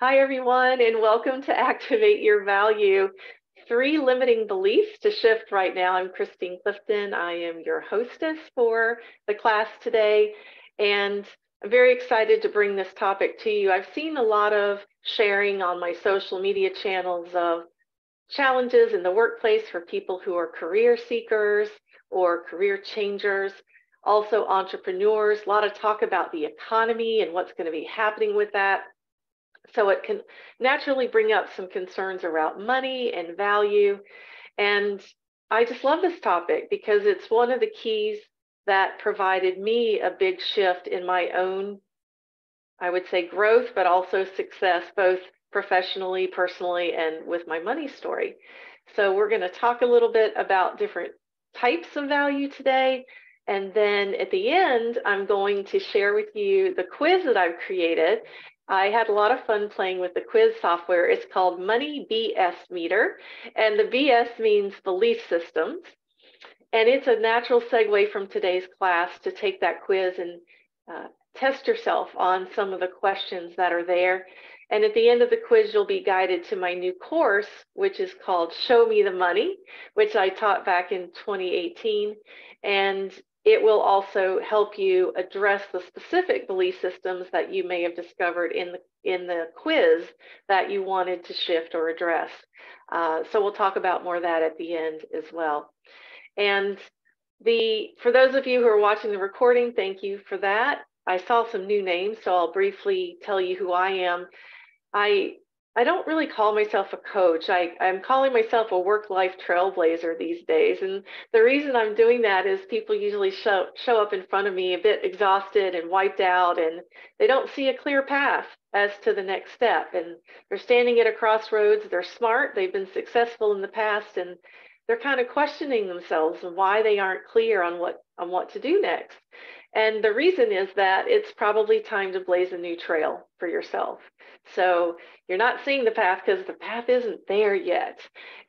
Hi, everyone, and welcome to Activate Your Value. 3 limiting beliefs to shift right now. I'm Christine Clifton. I am your hostess for the class today, and I'm very excited to bring this topic to you. I've seen a lot of sharing on my social media channels of challenges in the workplace for people who are career seekers or career changers, also entrepreneurs. A lot of talk about the economy and what's going to be happening with that. So it can naturally bring up some concerns around money and value. And I just love this topic because it's one of the keys that provided me a big shift in my own, I would say, growth, but also success, both professionally, personally, and with my money story. So we're going to talk a little bit about different types of value today. And then at the end, I'm going to share with you the quiz that I've created. I had a lot of fun playing with the quiz software. It's called Money BS Meter, and the BS means belief systems. And it's a natural segue from today's class to take that quiz and test yourself on some of the questions that are there. And at the end of the quiz, you'll be guided to my new course, which is called Show Me the Money, which I taught back in 2018. And it will also help you address the specific belief systems that you may have discovered in the quiz that you wanted to shift or address. So we'll talk about more of that at the end as well. And for those of you who are watching the recording, thank you for that. I saw some new names, so I'll briefly tell you who I am. I don't really call myself a coach. I'm calling myself a work-life trailblazer these days. And the reason I'm doing that is people usually show up in front of me a bit exhausted and wiped out, and they don't see a clear path as to the next step. And they're standing at a crossroads. They're smart. They've been successful in the past, and they're kind of questioning themselves and why they aren't clear on what to do next. And the reason is that it's probably time to blaze a new trail for yourself. So you're not seeing the path because the path isn't there yet.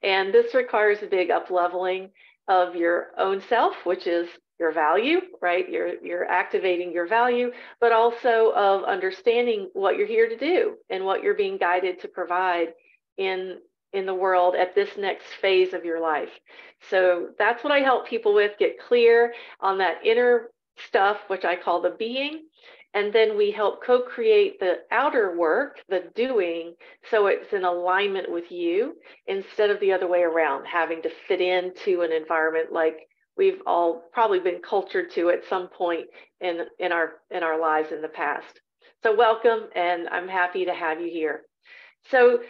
And this requires a big up-leveling of your own self, which is your value, right? You're activating your value, but also of understanding what you're here to do and what you're being guided to provide in the world at this next phase of your life. So that's what I help people with, get clear on that inner stuff, which I call the being. And then we help co-create the outer work, the doing, so it's in alignment with you instead of the other way around, having to fit into an environment like we've all probably been cultured to at some point in our lives in the past. So welcome, and I'm happy to have you here. So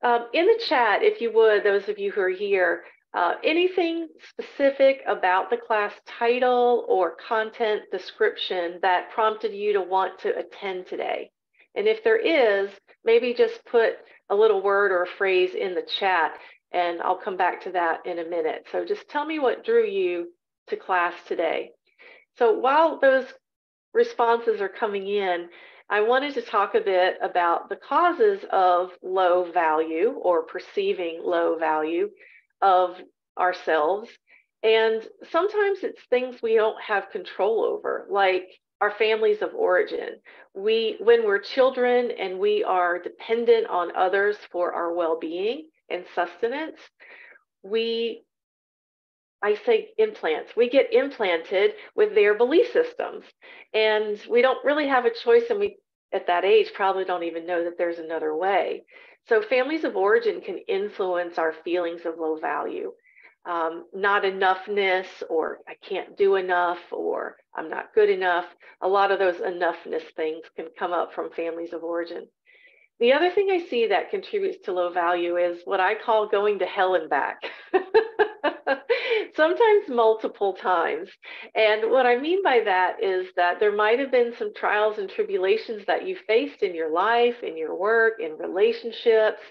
in the chat, if you would, those of you who are here, anything specific about the class title or content description that prompted you to want to attend today? And if there is, maybe just put a little word or a phrase in the chat, and I'll come back to that in a minute. So just tell me what drew you to class today. So while those responses are coming in, I wanted to talk a bit about the causes of low value or perceiving low value of ourselves. And sometimes it's things we don't have control over, like our families of origin. When we're children and we are dependent on others for our well-being and sustenance, I say implants. We get implanted with their belief systems, and we don't really have a choice, and we, at that age, probably don't even know that there's another way. So families of origin can influence our feelings of low value, not enoughness, or I can't do enough, or I'm not good enough. A lot of those enoughness things can come up from families of origin. The other thing I see that contributes to low value is what I call going to hell and back. Sometimes multiple times. And what I mean by that is that there might have been some trials and tribulations that you faced in your life, in your work, in relationships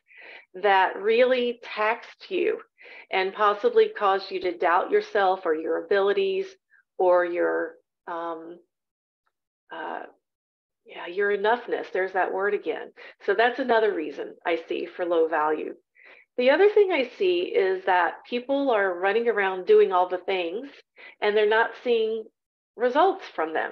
that really taxed you and possibly caused you to doubt yourself or your abilities or your enoughness. There's that word again. So that's another reason I see for low value. The other thing I see is that people are running around doing all the things and they're not seeing results from them.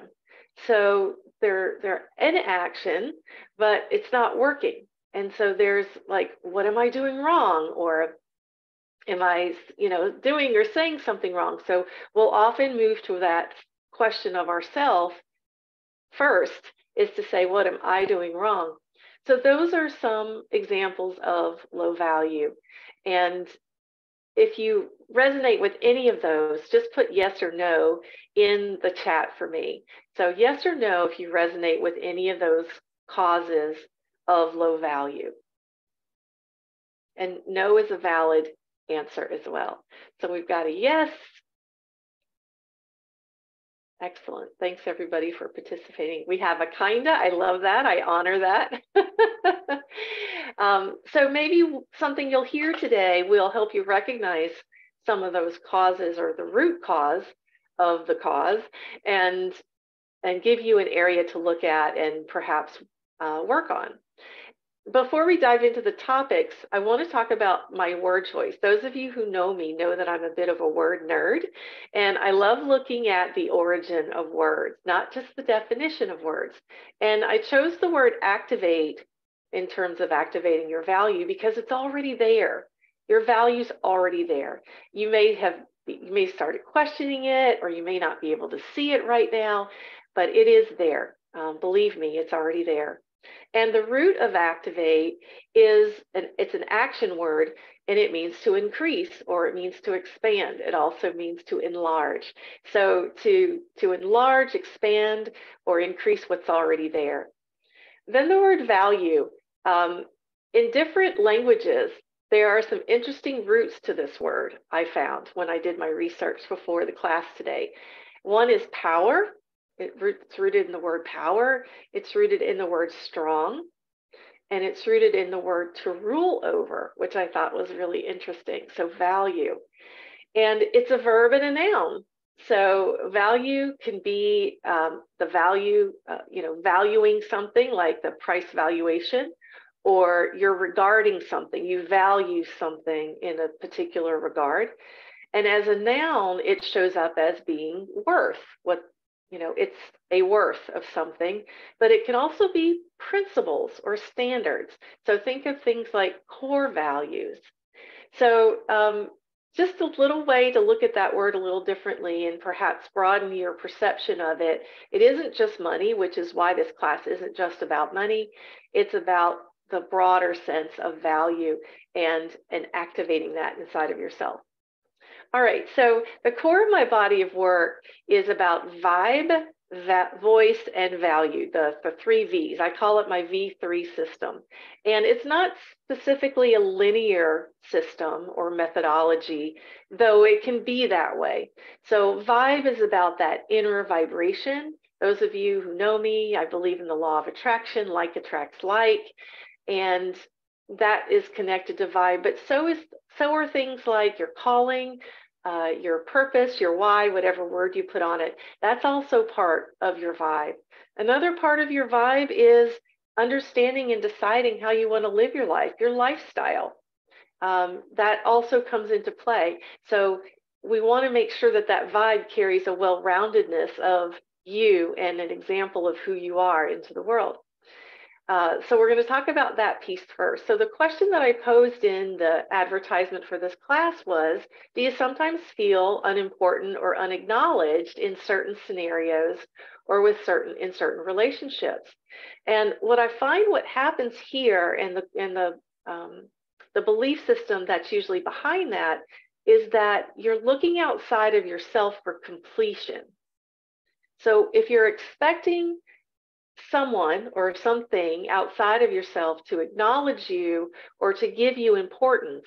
So they're in action, but it's not working. And so there's like, what am I doing wrong? Or am I, doing or saying something wrong? So we'll often move to that question of ourself first, is to say, what am I doing wrong? So those are some examples of low value. And if you resonate with any of those, just put yes or no in the chat for me. So yes or no if you resonate with any of those causes of low value. And no is a valid answer as well. So we've got a yes. Excellent. Thanks everybody for participating. We have a kinda. I love that. I honor that. So maybe something you'll hear today will help you recognize some of those causes or the root cause of the cause, and give you an area to look at and perhaps work on. Before we dive into the topics, I want to talk about my word choice. Those of you who know me know that I'm a bit of a word nerd, and I love looking at the origin of words, not just the definition of words. And I chose the word activate in terms of activating your value because it's already there. Your value's already there. You may start questioning it, or you may not be able to see it right now, but it is there. Believe me, it's already there. And the root of activate is, it's an action word, and it means to increase, or it means to expand. It also means to enlarge. So to enlarge, expand, or increase what's already there. Then the word value. In different languages, there are some interesting roots to this word I found when I did my research before the class today. One is power. It's rooted in the word power. It's rooted in the word strong. And it's rooted in the word to rule over, which I thought was really interesting. So value. And it's a verb and a noun. So value can be the value, valuing something like the price valuation, or you're regarding something, you value something in a particular regard. And as a noun, it shows up as being worth, it's a worth of something, but it can also be principles or standards. So think of things like core values. So just a little way to look at that word a little differently and perhaps broaden your perception of it. It isn't just money, which is why this class isn't just about money. It's about the broader sense of value and activating that inside of yourself. All right, so the core of my body of work is about vibe, voice, and value, the 3 V's. I call it my V3 system. And it's not specifically a linear system or methodology, though it can be that way. So vibe is about that inner vibration. Those of you who know me, I believe in the law of attraction, like attracts like, and that is connected to vibe, but so are things like your calling, your purpose, your why, whatever word you put on it. That's also part of your vibe. Another part of your vibe is understanding and deciding how you want to live your life, your lifestyle. That also comes into play. So we want to make sure that that vibe carries a well-roundedness of you and an example of who you are into the world. So we're going to talk about that piece first. So the question that I posed in the advertisement for this class was, do you sometimes feel unimportant or unacknowledged in certain scenarios or in certain relationships? And what I find what happens here, and the belief system that's usually behind that, is that you're looking outside of yourself for completion. So if you're expecting someone or something outside of yourself to acknowledge you or to give you importance,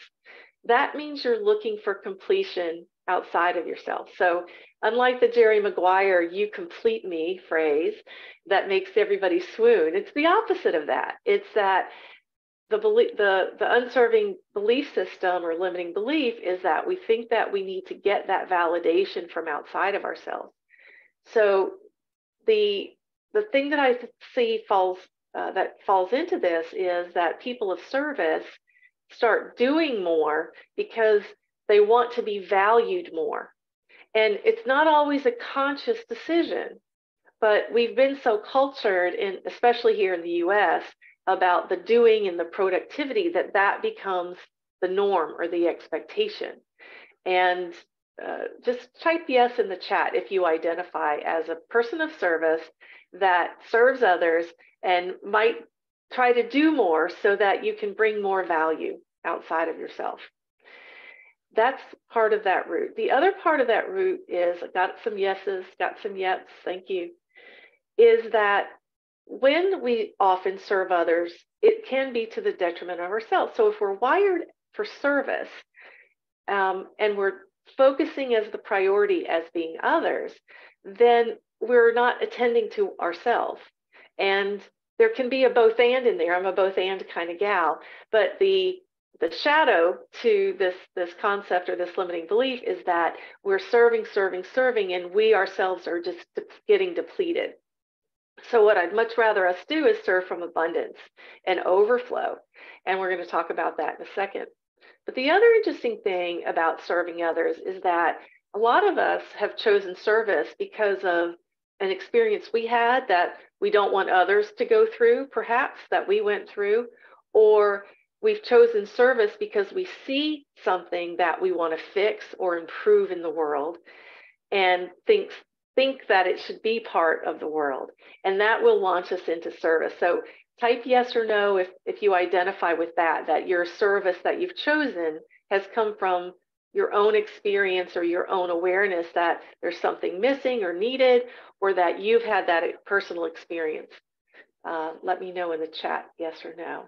that means you're looking for completion outside of yourself. So unlike the Jerry Maguire "you complete me" phrase that makes everybody swoon, it's the opposite of that. It's that the unserving belief system or limiting belief is that we think that we need to get that validation from outside of ourselves. So the thing that I see falls into this is that people of service start doing more because they want to be valued more. And it's not always a conscious decision, but we've been so cultured, especially here in the US, about the doing and the productivity, that becomes the norm or the expectation. And just type yes in the chat if you identify as a person of service that serves others and might try to do more so that you can bring more value outside of yourself. That's part of that root. The other part of that root is, got some yeses, got some yeps, thank you, is that when we often serve others, it can be to the detriment of ourselves. So if we're wired for service, and we're focusing as the priority as being others, then we're not attending to ourselves. And there can be a both and in there. I'm a both and kind of gal, but the shadow to this concept or this limiting belief is that we're serving, and we ourselves are just getting depleted. So what I'd much rather us do is serve from abundance and overflow. And we're going to talk about that in a second. But the other interesting thing about serving others is that a lot of us have chosen service because of an experience we had that we don't want others to go through, perhaps, that we went through, or we've chosen service because we see something that we want to fix or improve in the world and think that it should be part of the world. And that will launch us into service. So type yes or no if you identify with that your service that you've chosen has come from your own experience or your own awareness that there's something missing or needed, or that you've had that personal experience. Let me know in the chat, yes or no.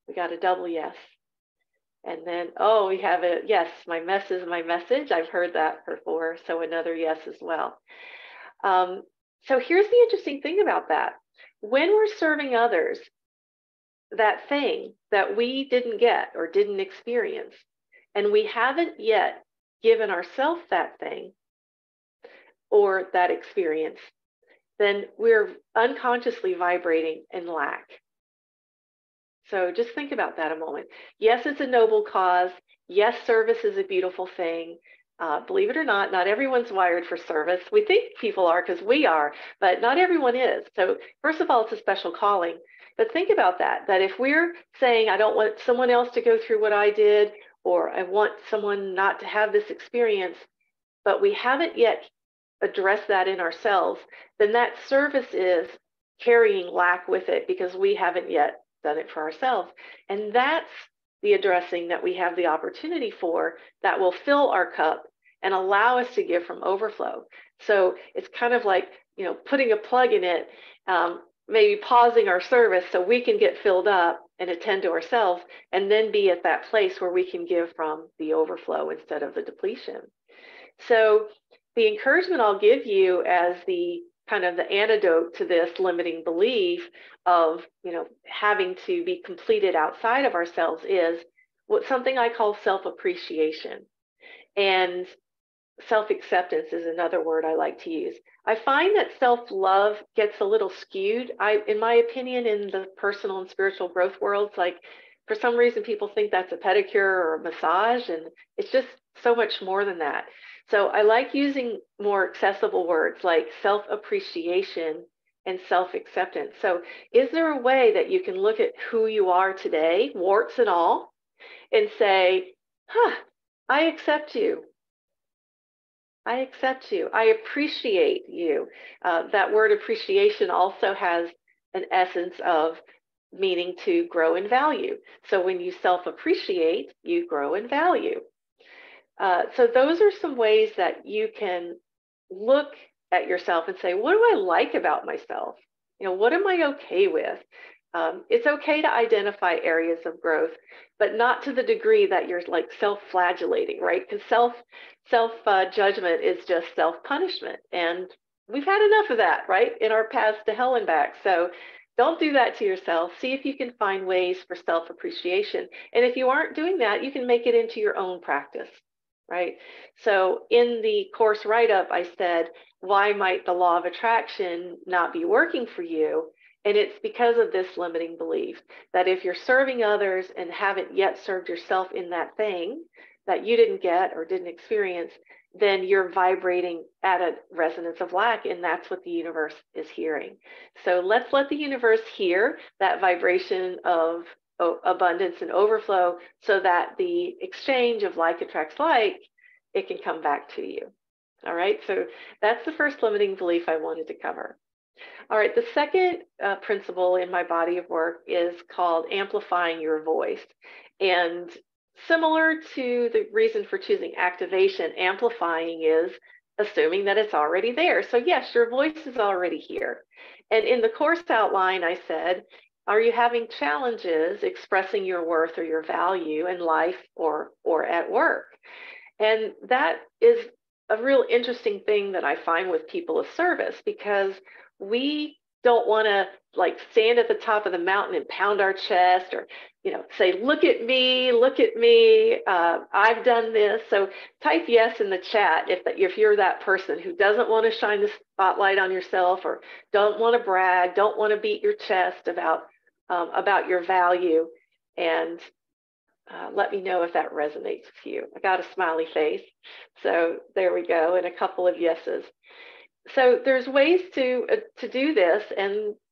We got a double yes. And then, oh, we have a yes, my mess is my message. I've heard that before, so another yes as well. So here's the interesting thing about that. When we're serving others, that thing that we didn't get or didn't experience, and we haven't yet given ourselves that thing or that experience, then we're unconsciously vibrating in lack. So just think about that a moment. Yes, it's a noble cause. Yes, service is a beautiful thing. Believe it or not, not everyone's wired for service. We think people are because we are, but not everyone is. So first of all, it's a special calling. But think about that if we're saying, I don't want someone else to go through what I did, or I want someone not to have this experience, but we haven't yet addressed that in ourselves, then that service is carrying lack with it because we haven't yet done it for ourselves. And that's the addressing that we have the opportunity for, that will fill our cup and allow us to give from overflow. So it's kind of like, putting a plug in it, maybe pausing our service so we can get filled up and attend to ourselves, and then be at that place where we can give from the overflow instead of the depletion. So the encouragement I'll give you as the kind of the antidote to this limiting belief of, having to be completed outside of ourselves is something I call self-appreciation. And self-acceptance is another word I like to use. I find that self-love gets a little skewed, in my opinion, in the personal and spiritual growth worlds. Like, for some reason, people think that's a pedicure or a massage, and it's just so much more than that. So I like using more accessible words like self-appreciation and self-acceptance. So is there a way that you can look at who you are today, warts and all, and say, I accept you. I accept you. I appreciate you. That word appreciation also has an essence of meaning to grow in value. So when you self-appreciate, you grow in value. So those are some ways that you can look at yourself and say, what do I like about myself? What am I okay with? It's okay to identify areas of growth, but not to the degree that you're like self-flagellating, right? Because self-judgment is just self-punishment. And we've had enough of that, right? In our paths to hell and back. So don't do that to yourself. See if you can find ways for self-appreciation. And if you aren't doing that, you can make it into your own practice, right? So in the course write-up, I said, why might the law of attraction not be working for you? And it's because of this limiting belief that if you're serving others and haven't yet served yourself in that thing that you didn't get or didn't experience, then you're vibrating at a resonance of lack, and that's what the universe is hearing. So let's let the universe hear that vibration of abundance and overflow, so that the exchange of like attracts like, it can come back to you. All right, so that's the first limiting belief I wanted to cover. All right, the second principle in my body of work is called amplifying your voice. And similar to the reason for choosing activation, amplifying is assuming that it's already there. So yes, your voice is already here. And in the course outline, I said, are you having challenges expressing your worth or your value in life or at work? And that is a real interesting thing that I find with people of service, because we don't want to like stand at the top of the mountain and pound our chest, or say, look at me, I've done this. So type yes in the chat if you're that person who doesn't want to shine the spotlight on yourself, or don't want to brag, don't want to beat your chest about your value. And let me know if that resonates with you. I got a smiley face, so there we go, and a couple of yeses. So there's ways to do this,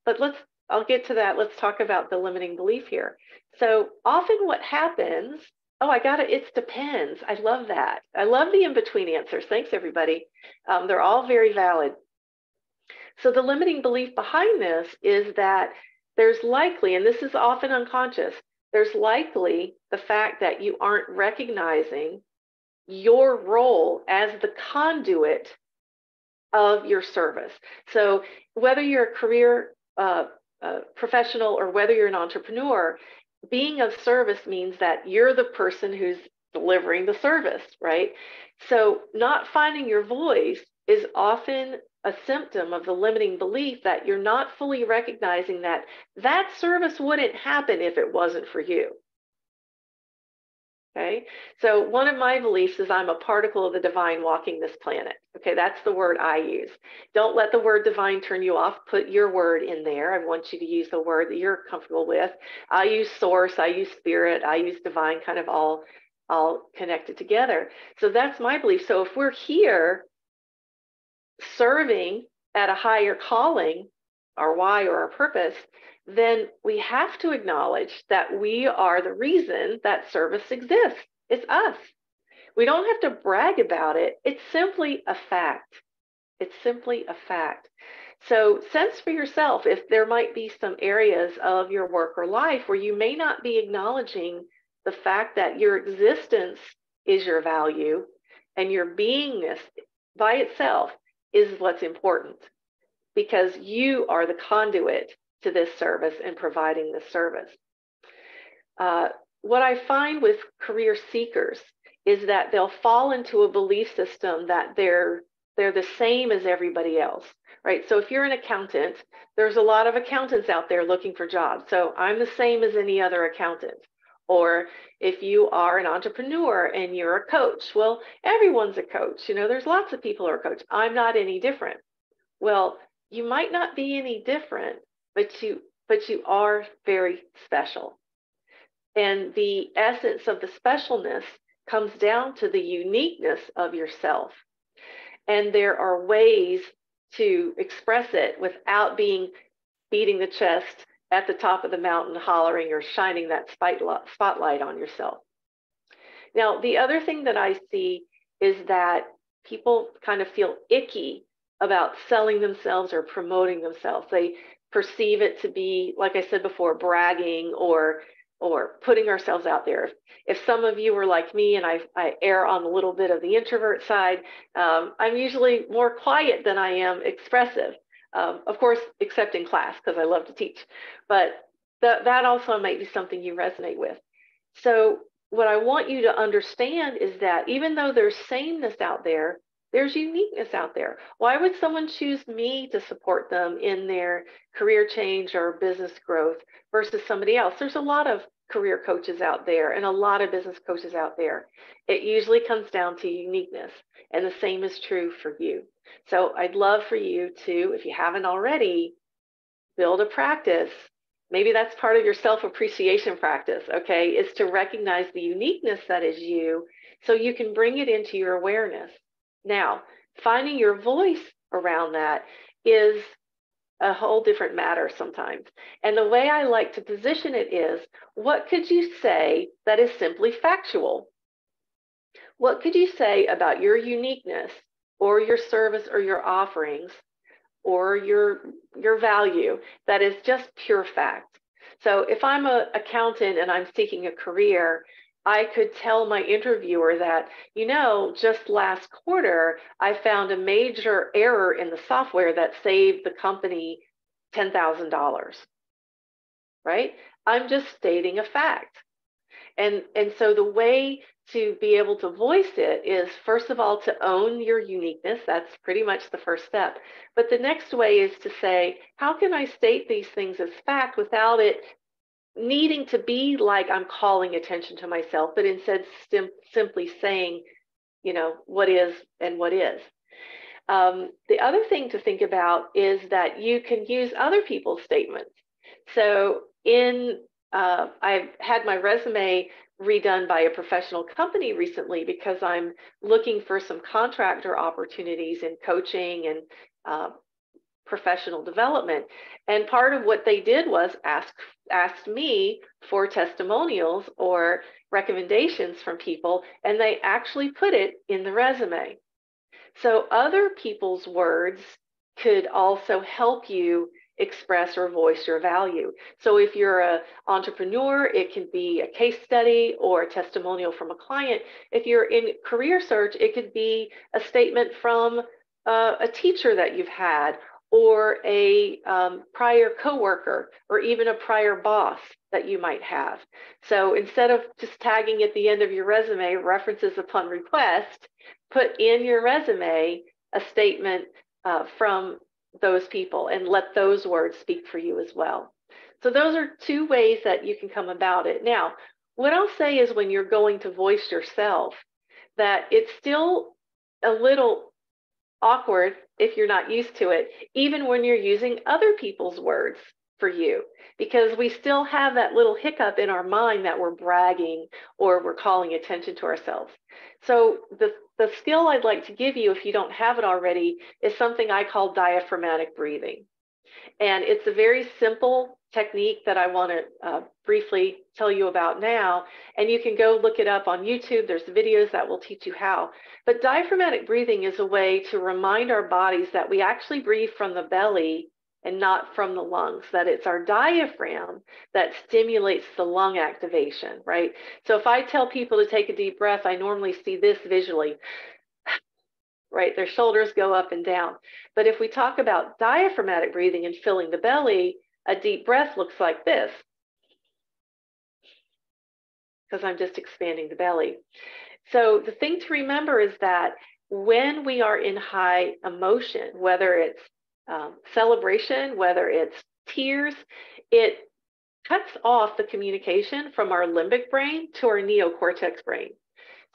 but I'll get to that. Let's talk about the limiting belief here. So often what happens, it depends. I love that. I love the in-between answers. Thanks, everybody. They're all very valid. So the limiting belief behind this is that there's likely, and this is often unconscious, there's likely the fact that you aren't recognizing your role as the conduit of your service. So whether you're a career professional or whether you're an entrepreneur, being of service means that you're the person who's delivering the service, right? So not finding your voice is often a symptom of the limiting belief that you're not fully recognizing that that service wouldn't happen if it wasn't for you. Okay, so one of my beliefs is I'm a particle of the divine walking this planet. Okay, that's the word I use. Don't let the word divine turn you off. Put your word in there. I want you to use the word that you're comfortable with. I use source, I use spirit, I use divine, kind of all connected together. So that's my belief. So if we're here serving at a higher calling, our why or our purpose, then we have to acknowledge that we are the reason that service exists. It's us. We don't have to brag about it. It's simply a fact. It's simply a fact. So sense for yourself if there might be some areas of your work or life where you may not be acknowledging the fact that your existence is your value, and your beingness by itself is what's important, because you are the conduit to this service and providing this service. What I find with career seekers is that they'll fall into a belief system that they're the same as everybody else, right? So if you're an accountant, there's a lot of accountants out there looking for jobs. So I'm the same as any other accountant. Or if you are an entrepreneur and you're a coach, well, everyone's a coach. There's lots of people who are coach. I'm not any different. Well, you might not be any different, but you are very special. And the essence of the specialness comes down to the uniqueness of yourself. And there are ways to express it without beating the chest at the top of the mountain, hollering or shining that spotlight on yourself. Now, the other thing that I see is that people kind of feel icky about selling themselves or promoting themselves. They perceive it to be, like I said before, bragging or putting ourselves out there. If some of you were like me and I err on a little bit of the introvert side, I'm usually more quiet than I am expressive. Of course, except in class, because I love to teach. But that also might be something you resonate with. So what I want you to understand is that even though there's sameness out there, there's uniqueness out there. Why would someone choose me to support them in their career change or business growth versus somebody else? There's a lot of career coaches out there and a lot of business coaches out there. It usually comes down to uniqueness, and the same is true for you. So I'd love for you to, if you haven't already, build a practice. Maybe that's part of your self-appreciation practice, okay, is to recognize the uniqueness that is you so you can bring it into your awareness. Now, finding your voice around that is a whole different matter sometimes. And the way I like to position it is, what could you say that is simply factual? What could you say about your uniqueness or your service or your offerings or your value that is just pure fact? So if I'm an accountant and I'm seeking a career, I could tell my interviewer that, just last quarter, I found a major error in the software that saved the company $10,000, right? I'm just stating a fact. And so the way to be able to voice it is, first of all, to own your uniqueness. That's pretty much the first step. But the next way is to say, how can I state these things as fact without it needing to be like I'm calling attention to myself, but instead simply saying, what is and what is. The other thing to think about is that you can use other people's statements. So I've had my resume redone by a professional company recently because I'm looking for some contractor opportunities in coaching and professional development. And part of what they did was asked me for testimonials or recommendations from people, and they actually put it in the resume. So other people's words could also help you express or voice your value. So if you're an entrepreneur, it can be a case study or a testimonial from a client. If you're in career search, it could be a statement from a teacher that you've had, or a prior coworker, or even a prior boss that you might have. So instead of just tagging at the end of your resume references upon request, put in your resume a statement from those people and let those words speak for you as well. So those are two ways that you can come about it. Now, what I'll say is, when you're going to voice yourself, that it's still a little awkward if you're not used to it, even when you're using other people's words for you, because we still have that little hiccup in our mind that we're bragging or we're calling attention to ourselves. So the skill I'd like to give you, if you don't have it already, is something I call diaphragmatic breathing. And it's a very simple technique that I want to briefly tell you about now. And you can go look it up on YouTube. There's videos that will teach you how. But diaphragmatic breathing is a way to remind our bodies that we actually breathe from the belly and not from the lungs, that it's our diaphragm that stimulates the lung activation, right? So if I tell people to take a deep breath, I normally see this visually, right? Their shoulders go up and down. But if we talk about diaphragmatic breathing and filling the belly, a deep breath looks like this, because I'm just expanding the belly. So the thing to remember is that when we are in high emotion, whether it's celebration, whether it's tears, it cuts off the communication from our limbic brain to our neocortex brain.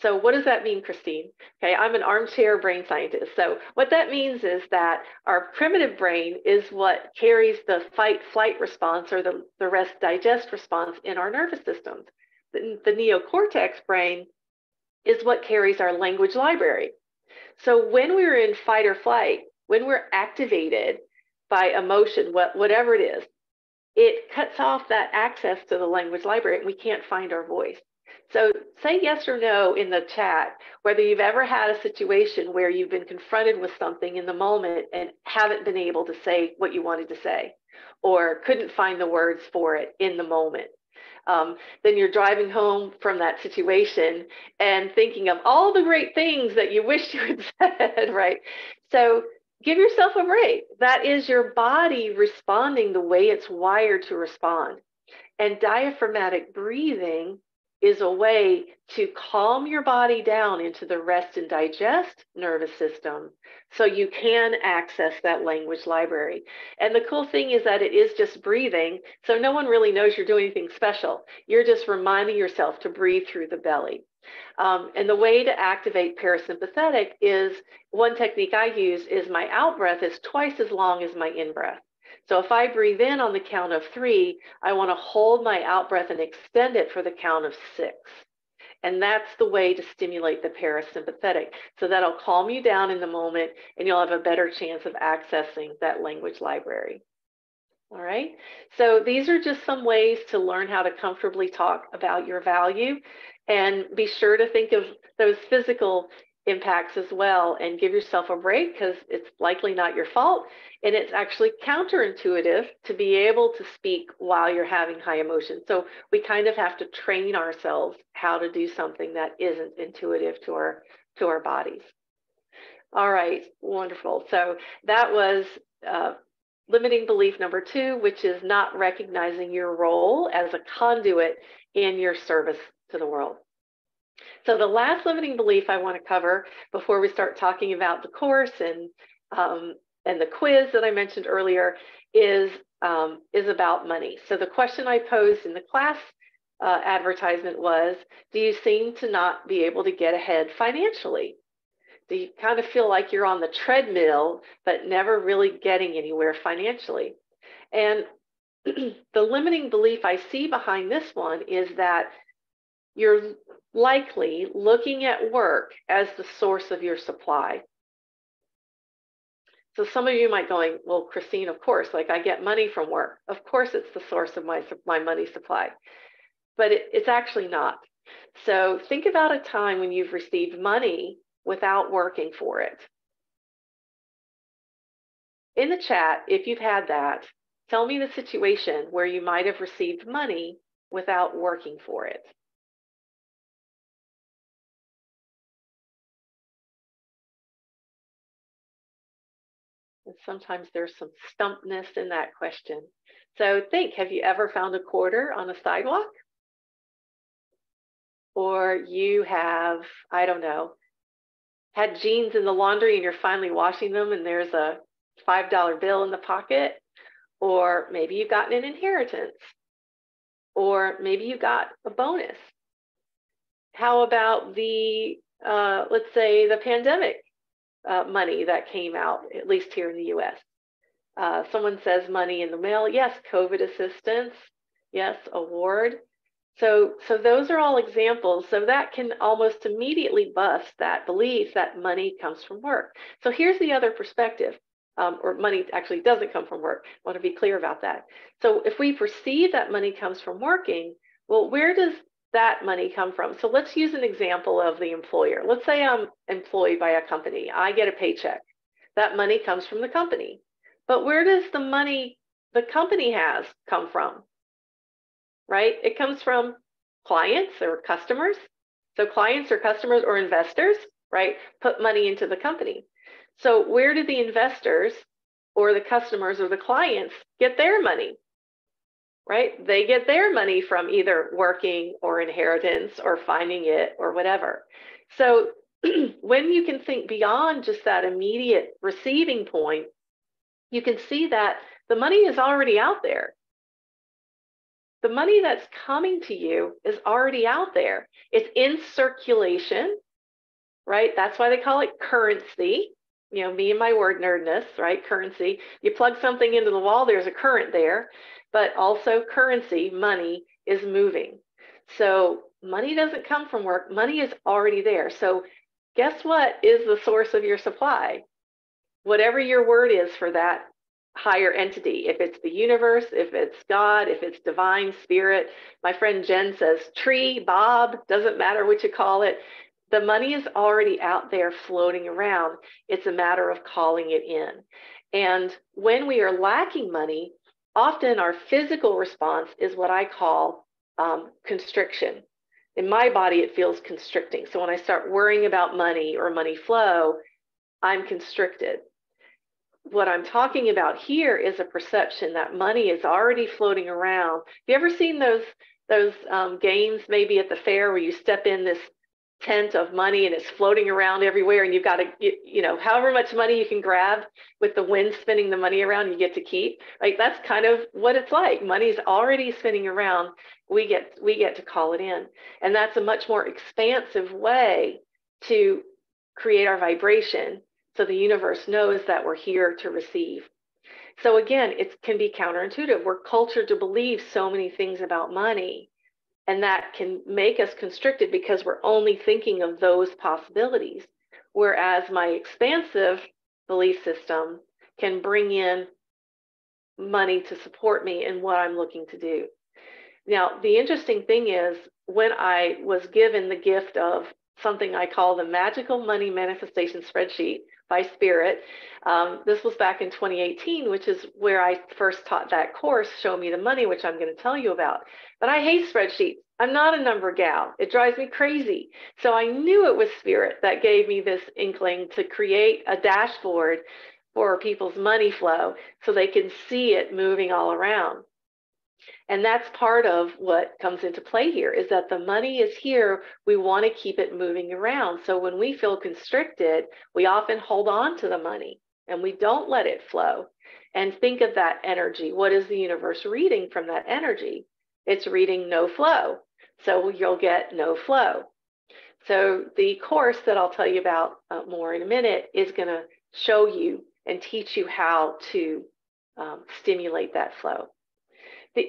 So what does that mean, Christine? Okay, I'm an armchair brain scientist. So what that means is that our primitive brain is what carries the fight-flight response, or the rest-digest response in our nervous systems. The neocortex brain is what carries our language library. So when we're in fight or flight, when we're activated by emotion, whatever it is, it cuts off that access to the language library, and we can't find our voice. So say yes or no in the chat, whether you've ever had a situation where you've been confronted with something in the moment and haven't been able to say what you wanted to say, or couldn't find the words for it in the moment. Then you're driving home from that situation and thinking of all the great things that you wish you had said, right? So give yourself a break. That is your body responding the way it's wired to respond. And diaphragmatic breathing is a way to calm your body down into the rest and digest nervous system so you can access that language library. And the cool thing is that it is just breathing, so no one really knows you're doing anything special. You're just reminding yourself to breathe through the belly. And the way to activate parasympathetic is, one technique I use is my out breath is twice as long as my in breath. So if I breathe in on the count of 3, I want to hold my out breath and extend it for the count of 6. And that's the way to stimulate the parasympathetic. So that'll calm you down in the moment, and you'll have a better chance of accessing that language library. All right, so these are just some ways to learn how to comfortably talk about your value, and be sure to think of those physical impacts as well, and give yourself a break, because it's likely not your fault, and it's actually counterintuitive to be able to speak while you're having high emotion. So we kind of have to train ourselves how to do something that isn't intuitive to our bodies. All right, wonderful. So that was limiting belief number 2, which is not recognizing your role as a conduit in your service to the world. So the last limiting belief I want to cover before we start talking about the course and the quiz that I mentioned earlier is about money. So the question I posed in the class advertisement was, do you seem to not be able to get ahead financially? Do you kind of feel like you're on the treadmill, but never really getting anywhere financially? And the limiting belief I see behind this one is that you're likely looking at work as the source of your supply. So some of you might going, well, Christine, of course, like I get money from work. Of course, it's the source of my money supply, but it's actually not. So think about a time when you've received money without working for it. In the chat, if you've had that, tell me the situation where you might have received money without working for it. And sometimes there's some stumpness in that question. So think, have you ever found a quarter on a sidewalk? Or you have, I don't know, had jeans in the laundry and you're finally washing them and there's a $5 bill in the pocket, or maybe you've gotten an inheritance, or maybe you got a bonus. How about the, let's say the pandemic money that came out, at least here in the US? Someone says money in the mail. Yes, COVID assistance. Yes, award. So those are all examples. So that can almost immediately bust that belief that money comes from work. So here's the other perspective, or money actually doesn't come from work. I want to be clear about that. So if we perceive that money comes from working, well, where does that money come from? So let's use an example of the employer. Let's say I'm employed by a company. I get a paycheck. That money comes from the company. But where does the money the company has come from? Right? It comes from clients or customers. So clients or customers or investors, right, put money into the company. So where do the investors or the customers or the clients get their money? Right? They get their money from either working or inheritance or finding it or whatever. So when you can think beyond just that immediate receiving point, you can see that the money is already out there. The money that's coming to you is already out there. It's in circulation, right? That's why they call it currency. You know, me and my word nerdness, right? Currency. You plug something into the wall, there's a current there, but also currency, money, is moving. So money doesn't come from work. Money is already there. So guess what is the source of your supply? Whatever your word is for that higher entity, if it's the universe, if it's God, if it's divine spirit. My friend Jen says tree, Bob, doesn't matter what you call it. The money is already out there floating around. It's a matter of calling it in. And when we are lacking money, often our physical response is what I call constriction. In my body, it feels constricting. So when I start worrying about money or money flow, I'm constricted. What I'm talking about here is a perception that money is already floating around. Have you ever seen those games maybe at the fair where you step in this tent of money and it's floating around everywhere and you've got to, you know, however much money you can grab with the wind spinning the money around, you get to keep. Like that's kind of what it's like. Money's already spinning around. We get to call it in. And that's a much more expansive way to create our vibration. So the universe knows that we're here to receive. So again, it can be counterintuitive. We're cultured to believe so many things about money. And that can make us constricted because we're only thinking of those possibilities. Whereas my expansive belief system can bring in money to support me in what I'm looking to do. Now, the interesting thing is when I was given the gift of something I call the Magical Money Manifestation Spreadsheet by Spirit, this was back in 2018, which is where I first taught that course, Show Me the Money, which I'm going to tell you about. But I hate spreadsheets. I'm not a number gal. It drives me crazy. So I knew it was Spirit that gave me this inkling to create a dashboard for people's money flow so they can see it moving all around. And that's part of what comes into play here is that the money is here. We want to keep it moving around. So when we feel constricted, we often hold on to the money and we don't let it flow. And think of that energy. What is the universe reading from that energy? It's reading no flow. So you'll get no flow. So the course that I'll tell you about more in a minute is going to show you and teach you how to stimulate that flow.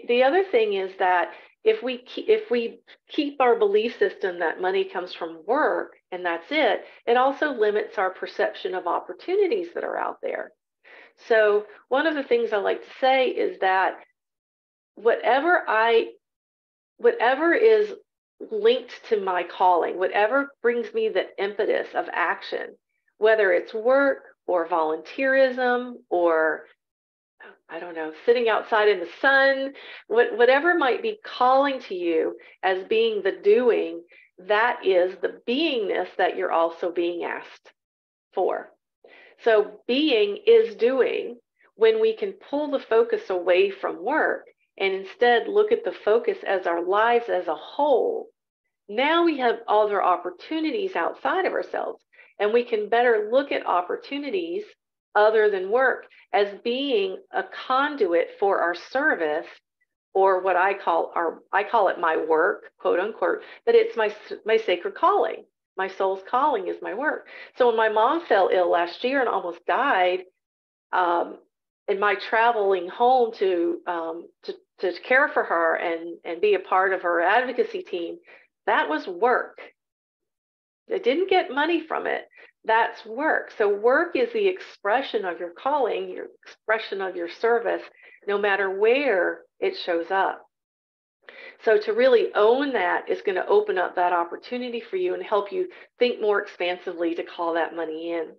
The other thing is that if we keep our belief system that money comes from work and that's it, it also limits our perception of opportunities that are out there. So one of the things I like to say is that whatever is linked to my calling, whatever brings me the impetus of action, whether it's work or volunteerism or I don't know, sitting outside in the sun, whatever might be calling to you as being the doing, that is the beingness that you're also being asked for. So being is doing. When we can pull the focus away from work and instead look at the focus as our lives as a whole, now we have other opportunities outside of ourselves, and we can better look at opportunities other than work as being a conduit for our service, or what I call it my work, quote unquote, but it's my sacred calling. My soul's calling is my work. So when my mom fell ill last year and almost died, in my traveling home to care for her and be a part of her advocacy team, that was work. I didn't get money from it. That's work. So work is the expression of your calling, your expression of your service, no matter where it shows up. So to really own that is going to open up that opportunity for you and help you think more expansively to call that money in.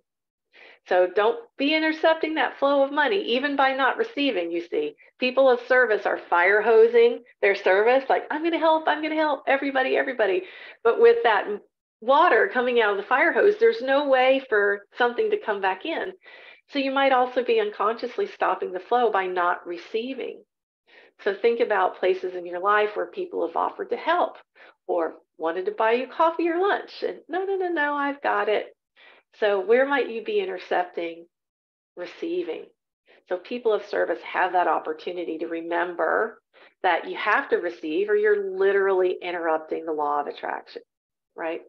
So don't be intercepting that flow of money, even by not receiving, you see. People of service are fire hosing their service, like, I'm going to help, everybody. But with that water coming out of the fire hose, there's no way for something to come back in. So you might also be unconsciously stopping the flow by not receiving. So think about places in your life where people have offered to help or wanted to buy you coffee or lunch. And no, I've got it. So where might you be intercepting receiving? So people of service have that opportunity to remember that you have to receive or you're literally interrupting the law of attraction, right?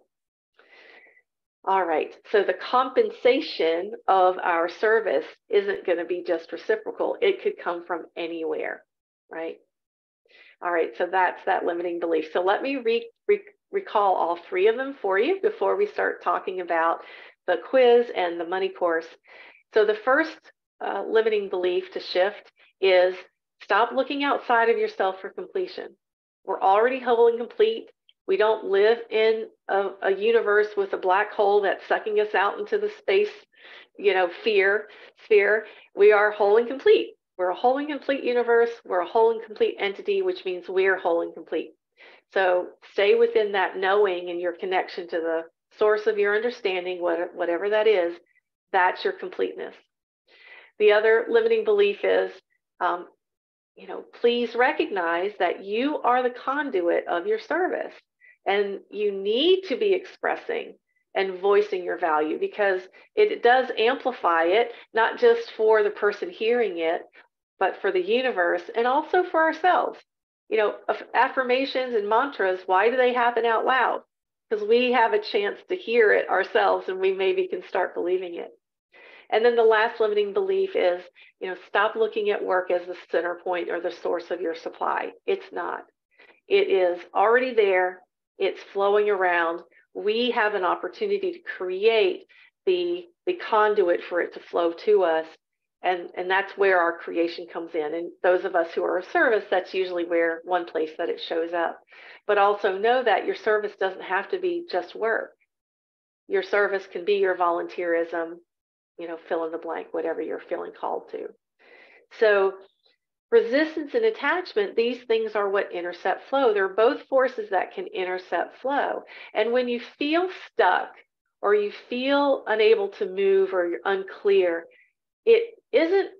All right, so the compensation of our service isn't going to be just reciprocal. It could come from anywhere, right? All right, so that's that limiting belief. So let me recall all three of them for you before we start talking about the quiz and the money course. So the first limiting belief to shift is stop looking outside of yourself for completion. We're already whole and complete. We don't live in a universe with a black hole that's sucking us out into the space, sphere. We are whole and complete. We're a whole and complete universe. We're a whole and complete entity, which means we're whole and complete. So stay within that knowing and your connection to the source of your understanding, whatever that is, that's your completeness. The other limiting belief is, please recognize that you are the conduit of your service. And you need to be expressing and voicing your value because it does amplify it, not just for the person hearing it, but for the universe and also for ourselves. Affirmations and mantras, why do they happen out loud? Because we have a chance to hear it ourselves and we maybe can start believing it. And then the last limiting belief is, stop looking at work as the center point or the source of your supply. It's not. It is already there. It's flowing around. We have an opportunity to create the conduit for it to flow to us. And that's where our creation comes in. And those of us who are of service, that's usually where one place that it shows up. But also know that your service doesn't have to be just work. Your service can be your volunteerism, fill in the blank, whatever you're feeling called to. So resistance and attachment, these things are what intercept flow. They're both forces that can intercept flow. And when you feel stuck or you feel unable to move or you're unclear, it isn't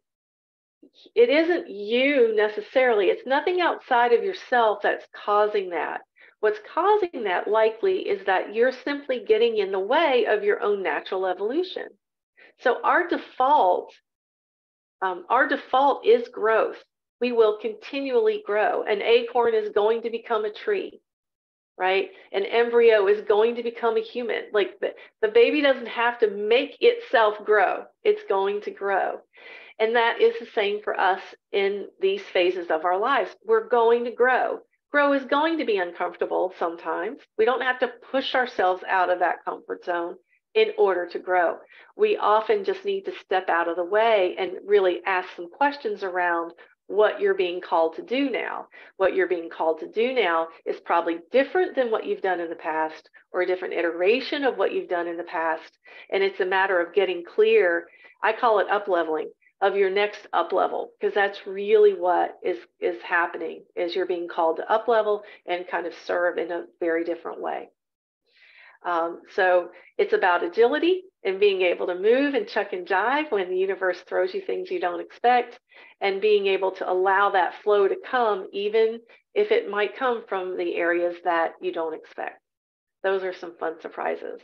you necessarily. It's nothing outside of yourself that's causing that. What's causing that likely is that you're simply getting in the way of your own natural evolution. So our default is growth. We will continually grow. An acorn is going to become a tree, right? An embryo is going to become a human. Like the baby doesn't have to make itself grow. It's going to grow. And that is the same for us in these phases of our lives. We're going to grow. Grow is going to be uncomfortable sometimes. We don't have to push ourselves out of that comfort zone in order to grow. We often just need to step out of the way and really ask some questions around what you're being called to do now. What you're being called to do now is probably different than what you've done in the past, or a different iteration of what you've done in the past. And it's a matter of getting clear. I call it up-leveling, of your next up level, because that's really what is happening, is you're being called to up level and kind of serve in a very different way. So it's about agility and being able to move and chuck and jive when the universe throws you things you don't expect, and being able to allow that flow to come, even if it might come from the areas that you don't expect. Those are some fun surprises.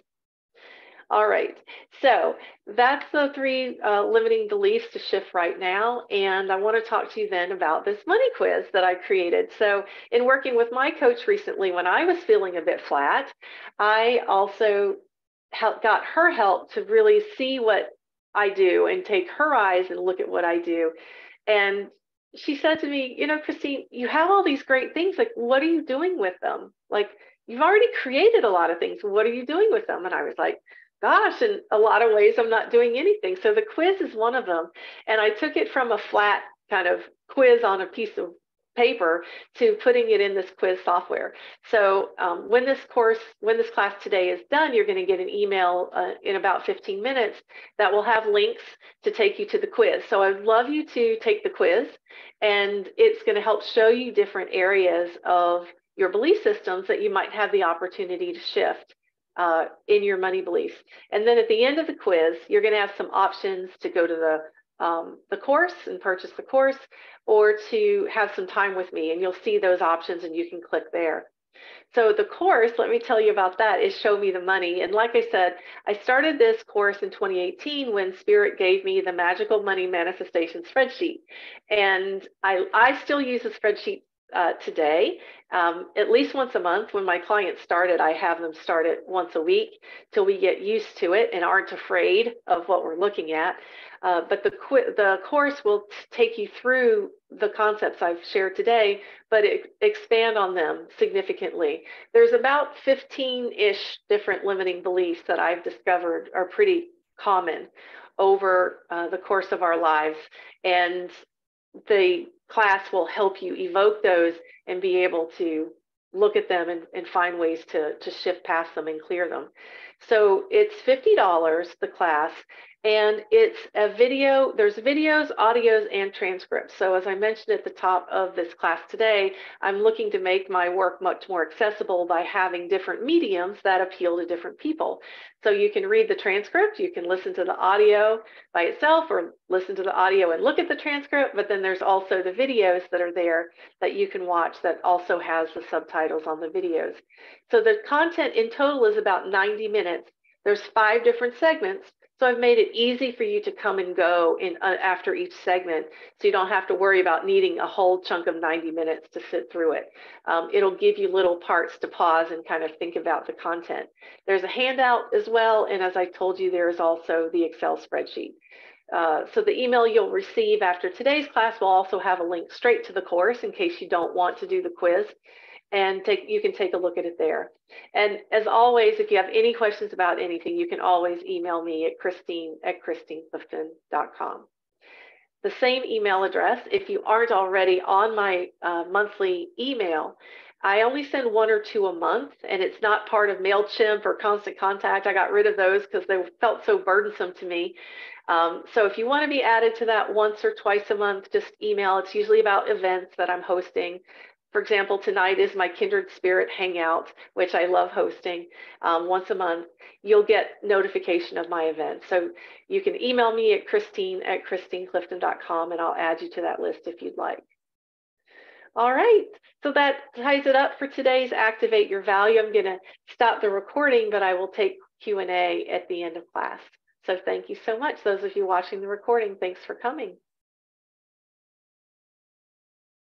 All right, so that's the 3 limiting beliefs to shift right now. And I want to talk to you then about this money quiz that I created. So in working with my coach recently, when I was feeling a bit flat, I also got her help to really see what I do and take her eyes and look at what I do. And she said to me, Christine, you have all these great things. Like, what are you doing with them? Like, you've already created a lot of things. What are you doing with them? And I was like, gosh, in a lot of ways, I'm not doing anything. So the quiz is one of them. And I took it from a flat kind of quiz on a piece of paper to putting it in this quiz software. So when this class today is done, you're going to get an email in about 15 minutes that will have links to take you to the quiz. So I'd love you to take the quiz, and it's going to help show you different areas of your belief systems that you might have the opportunity to shift in your money beliefs. And then at the end of the quiz, you're going to have some options to go to the course and purchase the course, or to have some time with me, and you'll see those options and you can click there. So the course, let me tell you about that, is Show Me the Money. And like I said, I started this course in 2018 when Spirit gave me the Magical Money Manifestation spreadsheet. And I still use the spreadsheet today, at least once a month. When my clients start it, I have them start it once a week till we get used to it and aren't afraid of what we're looking at. But the course will take you through the concepts I've shared today, but expand on them significantly. There's about 15-ish different limiting beliefs that I've discovered are pretty common over the course of our lives. And the class will help you evoke those and be able to look at them and find ways to shift past them and clear them. So it's $50, the class, and it's a video. There's videos, audios, and transcripts. So as I mentioned at the top of this class today, I'm looking to make my work much more accessible by having different mediums that appeal to different people. So you can read the transcript, you can listen to the audio by itself, or listen to the audio and look at the transcript, but then there's also the videos that are there that you can watch that also has the subtitles on the videos. So the content in total is about 90 minutes. There's 5 different segments. So I've made it easy for you to come and go in after each segment, so you don't have to worry about needing a whole chunk of 90 minutes to sit through it. It'll give you little parts to pause and kind of think about the content. There's a handout as well, and as I told you, there is also the Excel spreadsheet. So the email you'll receive after today's class will also have a link straight to the course in case you don't want to do the quiz. and you can take a look at it there. And as always, if you have any questions about anything, you can always email me at christine@christineclifton.com. The same email address, if you aren't already on my monthly email, I only send 1 or 2 a month, and it's not part of MailChimp or Constant Contact. I got rid of those because they felt so burdensome to me. So if you want to be added to that once or twice a month, just email. It's usually about events that I'm hosting. For example, tonight is my Kindred Spirit Hangout, which I love hosting once a month. You'll get notification of my event. So you can email me at christine@christineclifton.com, and I'll add you to that list if you'd like. All right, so that ties it up for today's Activate Your Value. I'm going to stop the recording, but I will take Q&A at the end of class. So thank you so much. Those of you watching the recording, thanks for coming.